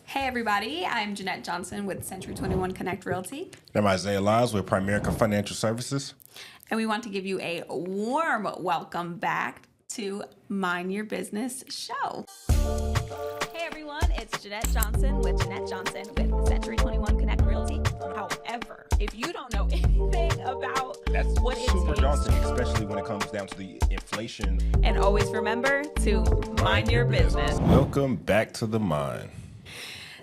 Hey everybody, I'm Jeanette Johnson with Century 21 Connect Realty, I'm Isaiah Lyles with Primerica Financial Services. and we want to give you a warm welcome back to Mind Your Business show. Hey everyone, it's Jeanette Johnson with Jeanette Johnson with Century 21 Connect Realty. However, if you don't know anything about That's what it super takes, daunting, especially when it comes down to the inflation. and always remember to mind your business. Welcome back to the Mind.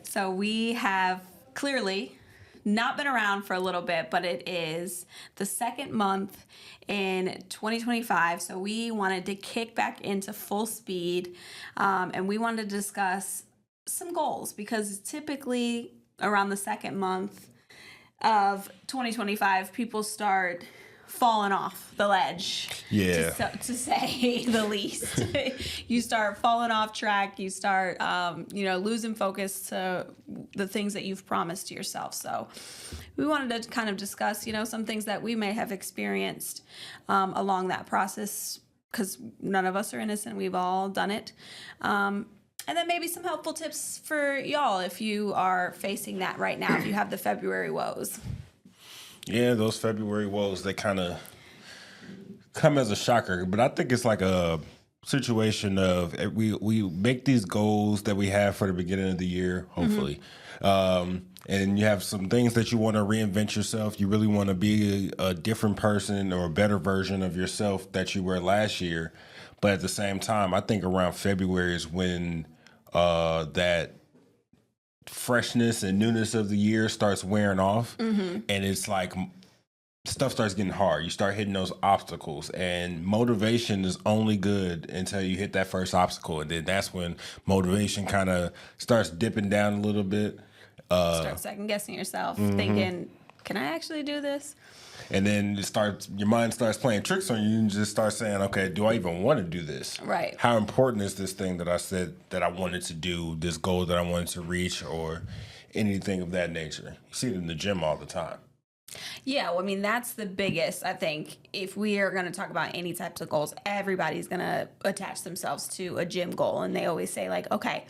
So we have clearly not been around for a little bit, but it is the second month in 2025. So we wanted to kick back into full speed, and we wanted to discuss some goals because typically around the second month of 2025, people start falling off the ledge. Yeah. To say the least. You start falling off track. You start, losing focus to the things that you've promised to yourself. So we wanted to kind of discuss, some things that we may have experienced along that process because none of us are innocent. We've all done it. And then maybe some helpful tips for y'all if you are facing that right now, if you have the February woes. Yeah, those February woes, they kind of come as a shocker, but I think it's like a situation of we make these goals that we have for the beginning of the year, hopefully. And you have some things that you want to reinvent yourself. You really want to be a different person or a better version of yourself that you were last year. But at the same time, I think around February is when that freshness and newness of the year starts wearing off. And it's like stuff starts getting hard. You start hitting those obstacles, and motivation is only good until you hit that first obstacle. And then that's when motivation kind of starts dipping down a little bit. Start second guessing yourself, thinking, can I actually do this? And then your mind starts playing tricks on you and just start saying, okay, do I even want to do this? Right. How important is this thing that I said that I wanted to do, this goal that I wanted to reach, or anything of that nature? You see it in the gym all the time. Yeah, well, I mean, that's the biggest, I think, if we are going to talk about any types of goals, everybody's going to attach themselves to a gym goal. And they always say, like, okay,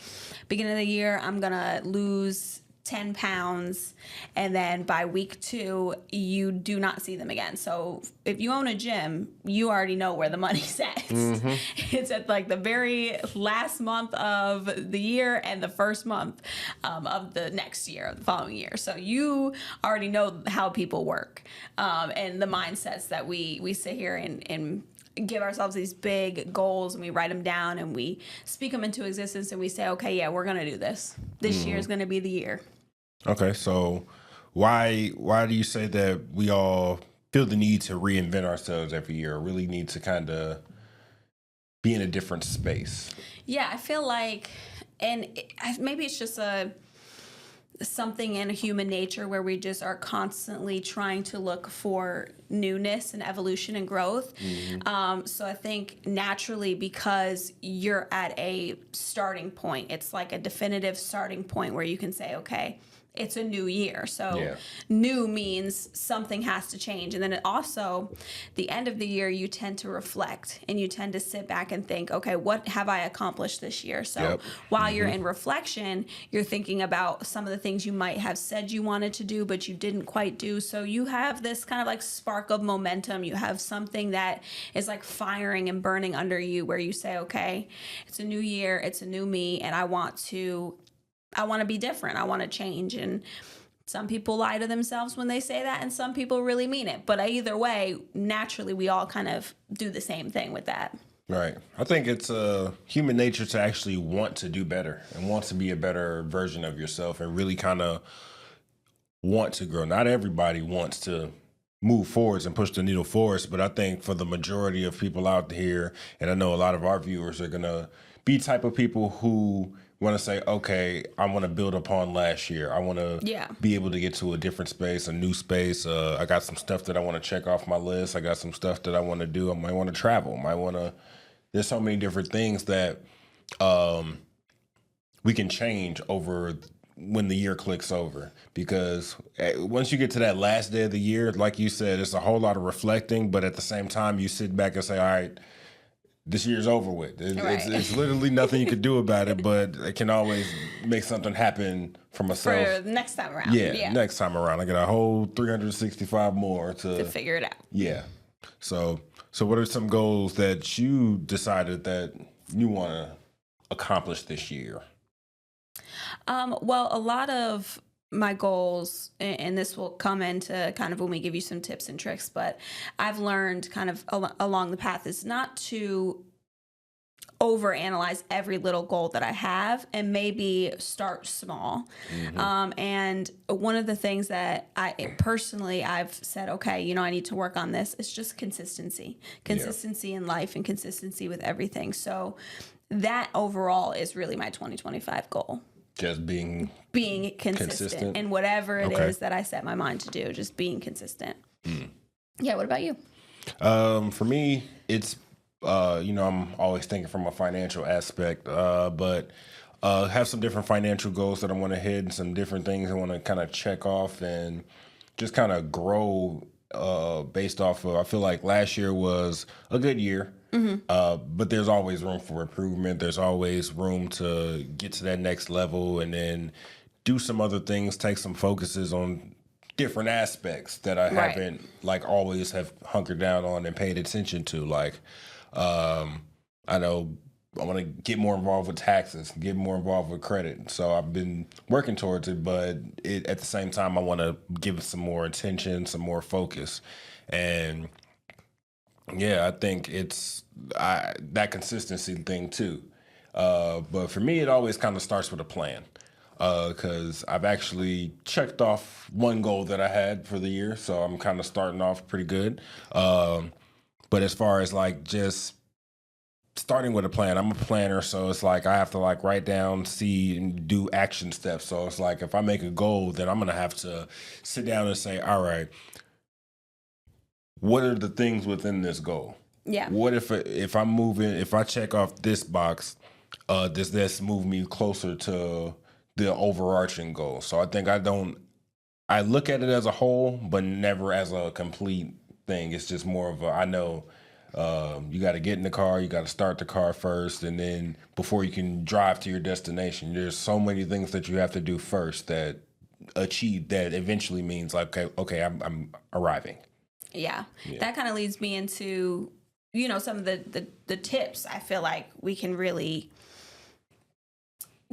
beginning of the year, I'm going to lose 10 pounds, and then by week 2 you do not see them again. So if you own a gym, you already know where the money's at. It's at like the very last month of the year and the first month of the next year, the following year. So you already know how people work, and the mindsets that we sit here and give ourselves these big goals, and we write them down and we speak them into existence, and we say, okay, yeah, we're going to do this. This year is going to be the year. Okay, so why do you say that we all feel the need to reinvent ourselves every year, or really need to kind of be in a different space? Yeah, I feel like, maybe it's just something in human nature where we just are constantly trying to look for newness and evolution and growth. So I think naturally, because you're at a starting point, it's like a definitive starting point where you can say, okay, it's a new year. So new means something has to change. And then it also, the end of the year, you tend to reflect and you tend to sit back and think, okay, what have I accomplished this year? So while you're in reflection, you're thinking about some of the things you might have said you wanted to do, but you didn't quite do. So you have this kind of like spark of momentum. You have something that is like firing and burning under you where you say, okay, it's a new year, it's a new me, and I want to be different. I want to change. And some people lie to themselves when they say that, and some people really mean it. But either way, naturally, we all kind of do the same thing with that. Right. I think it's human nature to actually want to do better and want to be a better version of yourself and really kind of want to grow. Not everybody wants to move forwards and push the needle forwards, but I think for the majority of people out here, and I know a lot of our viewers are going to be type of people who want to say, okay, I want to build upon last year. I want to be able to get to a different space, a new space. I got some stuff that I want to check off my list. I got some stuff that I want to do. I might want to travel. There's so many different things that we can change over when the year clicks over, because once you get to that last day of the year, like you said, it's a whole lot of reflecting, but at the same time, you sit back and say, all right, this year's over with. Right. It's literally nothing you could do about it, but I can always make something happen for myself. For the next time around. Yeah, next time around, I get a whole 365 more To figure it out. Yeah. So what are some goals that you decided that you want to accomplish this year? Well, a lot of my goals, and this will come into kind of when we give you some tips and tricks, but I've learned kind of along the path is not to overanalyze every little goal that I have and maybe start small. And one of the things that I've said, okay, you know, I need to work on this. It's just consistency in life and consistency with everything. So that overall is really my 2025 goal. Just being consistent in whatever it is that I set my mind to do, just being consistent. Yeah. What about you? For me, it's, I'm always thinking from a financial aspect, but have some different financial goals that I want to hit and some different things I want to kind of check off and just kind of grow based off of, I feel like last year was a good year. But there's always room for improvement. There's always room to get to that next level and then do some other things, take some focuses on different aspects that I haven't like always have hunkered down on and paid attention to. Like, I know I want to get more involved with taxes, get more involved with credit. So I've been working towards it, but at the same time, I want to give it some more attention, some more focus. And yeah, I think it's that consistency thing too. But for me, it always kind of starts with a plan. Because I've actually checked off one goal that I had for the year, so I'm kind of starting off pretty good. But as far as like just starting with a plan, I'm a planner, so it's like I have to like write down, see, and do action steps. So it's like if I make a goal, then I'm gonna have to sit down and say, all right, what are the things within this goal? Yeah. What if I check off this box, does this move me closer to the overarching goal? So I think I look at it as a whole, but never as a complete thing. It's just more of I know you got to get in the car, you got to start the car first, and then before you can drive to your destination, there's so many things that you have to do first that eventually means like, okay, I'm arriving. Yeah. That kind of leads me into, some of the tips I feel like we can really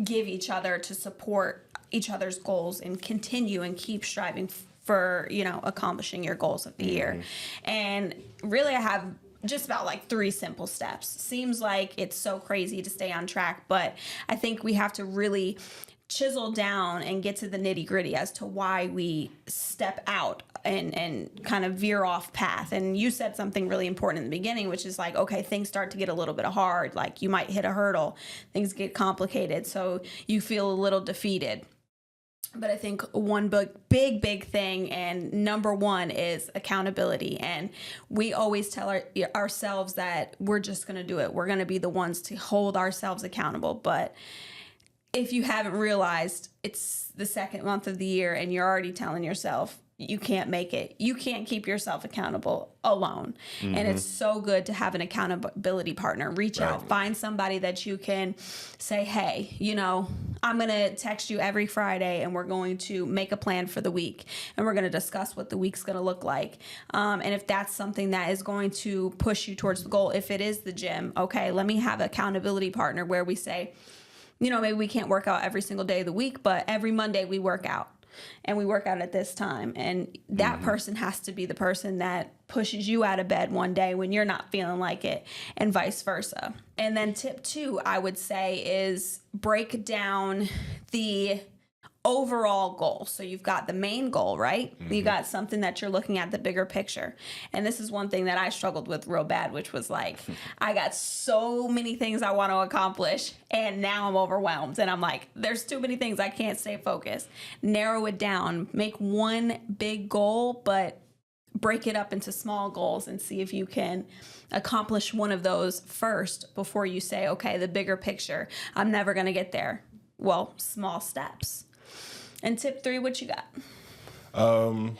give each other to support each other's goals and continue and keep striving for, accomplishing your goals of the year. And really I have just about like 3 simple steps. Seems like it's so crazy to stay on track, but I think we have to really chisel down and get to the nitty gritty as to why we step out and kind of veer off path. And you said something really important in the beginning, which is like, okay, things start to get a little bit hard. Like you might hit a hurdle, things get complicated. So you feel a little defeated. But I think one big thing and number one is accountability. And we always tell ourselves that we're just going to do it. We're going to be the ones to hold ourselves accountable. But if you haven't realized it's the second month of the year and you're already telling yourself you can't make it, you can't keep yourself accountable alone. And it's so good to have an accountability partner. Reach out, find somebody that you can say, hey, I'm going to text you every Friday and we're going to make a plan for the week and we're going to discuss what the week's going to look like. And if that's something that is going to push you towards the goal, if it is the gym, okay, let me have an accountability partner where we say, maybe we can't work out every single day of the week, but every Monday we work out and we work out at this time. And that person has to be the person that pushes you out of bed one day when you're not feeling like it and vice versa. And then tip 2, I would say, is break down the overall goal. So you've got the main goal, right? You got something that you're looking at, the bigger picture. And this is one thing that I struggled with real bad, which was like, I got so many things I want to accomplish and now I'm overwhelmed. And I'm like, there's too many things, I can't stay focused. Narrow it down, make one big goal, but break it up into small goals and see if you can accomplish one of those first before you say, okay, the bigger picture, I'm never going to get there. Well, small steps. And tip 3, what you got?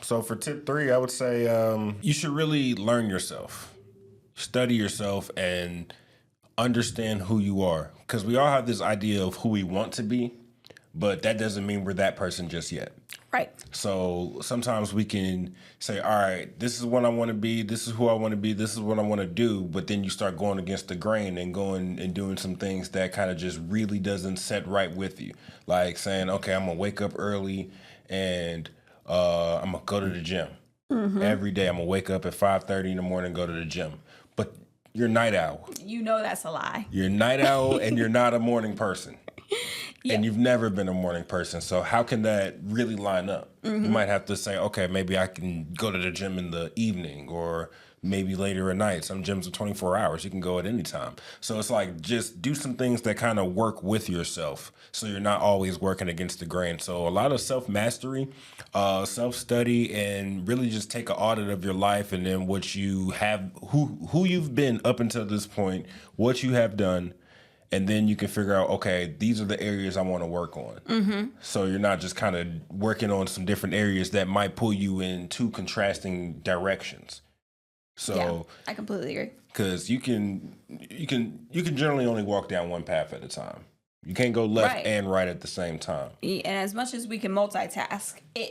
So for tip 3, I would say you should really learn yourself, study yourself, and understand who you are, because we all have this idea of who we want to be, but that doesn't mean we're that person just yet. Right. So sometimes we can say, all right, this is what I want to be. This is who I want to be. This is what I want to do. But then you start going against the grain and going and doing some things that kind of just really doesn't set right with you. Like saying, okay, I'm going to wake up early and I'm going to go to the gym. Every day I'm going to wake up at 5:30 in the morning and go to the gym. But you're a night owl. You know that's a lie. You're a night owl and you're not a morning person. Yeah. And you've never been a morning person. So how can that really line up? You might have to say, okay, maybe I can go to the gym in the evening or maybe later at night. Some gyms are 24 hours. You can go at any time. So it's like just do some things that kind of work with yourself so you're not always working against the grain. So a lot of self-mastery, self-study, and really just take an audit of your life and then what you have, who you've been up until this point, what you have done. And then you can figure out, okay, these are the areas I want to work on. So you're not just kind of working on some different areas that might pull you in two contrasting directions. So, Yeah, I completely agree. because you can generally only walk down one path at a time. You can't go left Right. and right at the same time. And as much as we can multitask, I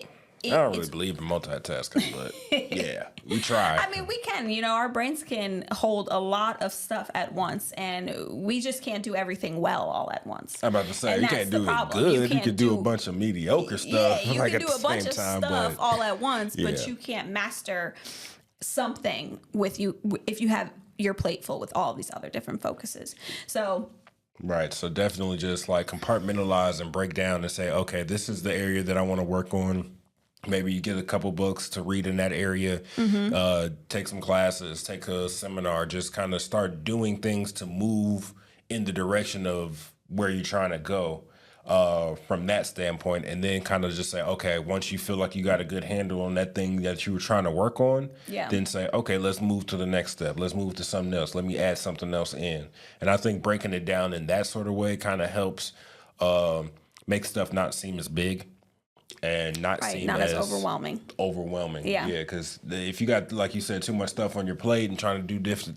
don't really it's believe in multitasking, but yeah, we try. I mean, we can, our brains can hold a lot of stuff at once, and we just can't do everything well all at once. I'm about to say, And you that's can't the do it problem. good. You can't can do a bunch of mediocre stuff Yeah, you like can at do the a bunch same of time. stuff But all at once, but Yeah. you can't master something with you if you have your plate full with all these other different focuses. So right. So definitely just like compartmentalize and break down and say, okay, this is the area that I want to work on. Maybe you get a couple books to read in that area, take some classes, take a seminar, just kind of start doing things to move in the direction of where you're trying to go from that standpoint. And then kind of just say, okay, once you feel like you got a good handle on that thing that you were trying to work on, Yeah. then say, okay, let's move to the next step. Let's move to something else. Let me add something else in. And I think breaking it down in that sort of way kind of helps make stuff not seem as big. And not right, seem not as overwhelming. Yeah, because if you got, like you said, too much stuff on your plate and trying to do this,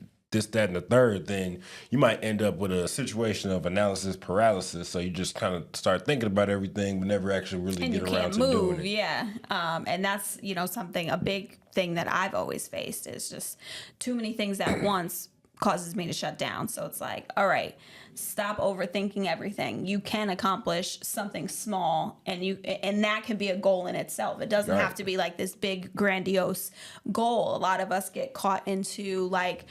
that, and the third, then you might end up with a situation of analysis paralysis. So you just kind of start thinking about everything, but never actually really And get you around can't to move, doing it. yeah. And that's, a big thing that I've always faced is just too many things at once causes me to shut down. So it's like, all right, stop overthinking everything. You can accomplish something small, and that can be a goal in itself. It doesn't Right. have to be like this big grandiose goal. A lot of us get caught into like,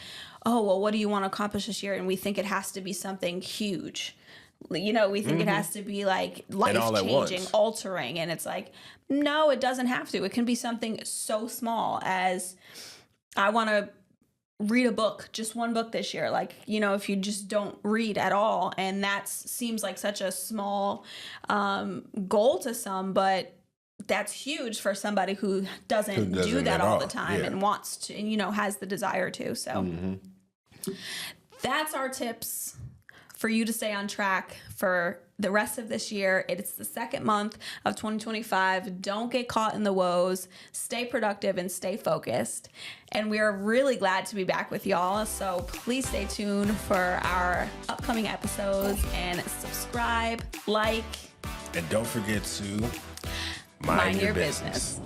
oh, well, what do you want to accomplish this year? And we think it has to be something huge. We think it has to be like life all at changing, once. altering. And it's like, no, it doesn't have to. It can be something so small as I want to read a book, just one book this year. Like, if you just don't read at all, and that seems like such a small goal to some, but that's huge for somebody who doesn't do doesn't that at all all. the time Yeah. and wants to, and has the desire to. So that's our tips for you to stay on track for the rest of this year. It's the second month of 2025. Don't get caught in the woes. Stay productive and stay focused. And we are really glad to be back with y'all. So please stay tuned for our upcoming episodes and subscribe, like, And don't forget to mind your business.